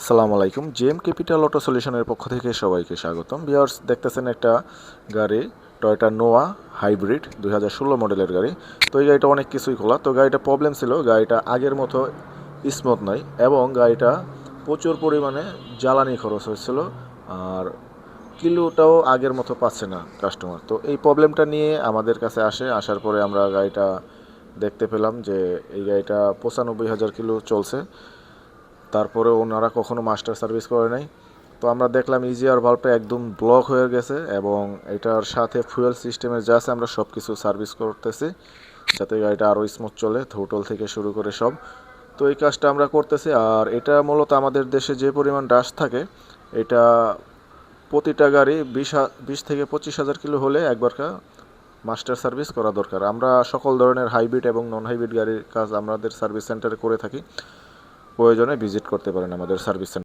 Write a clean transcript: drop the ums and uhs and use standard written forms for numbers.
সালামু আলাইকুম। JM capital auto সলিউশনের পক্ষ থেকে সবাইকে স্বাগতম। ভিউয়ার্স, দেখতেছেন একটা গাড়ি টয়োটা নোয়া হাইব্রিড 2016 মডেলের গাড়ি। তো এই গাড়িটা অনেক কিছুই খোলা। তো গাড়িটা প্রবলেম ছিল, গাড়িটা আগের মতো স্মুথ নাই এবং গাড়িটা প্রচুর পরিমাণে জ্বালানি খরচ হয়েছিল, আর কিলোটাও আগের মতো পাচ্ছে না কাস্টমার। তো এই প্রবলেমটা নিয়ে আমাদের কাছে আসার পরে আমরা গাড়িটা দেখতে পেলাম যে এই গাড়িটা 95,000 কিলো চলছে, তারপরে ওনারা কখনো মাস্টার সার্ভিস করে নাই। তো আমরা দেখলাম ইজিআর ভালভটা একদম ব্লক হয়ে গেছে এবং এটার সাথে ফুয়েল সিস্টেমের যা আছে আমরা সব কিছু সার্ভিস করতেছি যাতে গাড়িটা আরও স্মুথ চলে, থ্রোটল থেকে শুরু করে সব। তো এই কাজটা আমরা করতেছি। আর এটা মূলত আমাদের দেশে যে পরিমাণ ডাস্ট থাকে, এটা প্রতিটা গাড়ি 20 থেকে 25,000 কিলো হলে একবারকা মাস্টার সার্ভিস করা দরকার। আমরা সকল ধরনের হাইব্রিড এবং নন হাইব্রিড গাড়ির কাজ আমাদের সার্ভিস সেন্টারে করে থাকি। প্রয়োজনে ভিজিট করতে পারেন আমাদের সার্ভিস সেন্টার।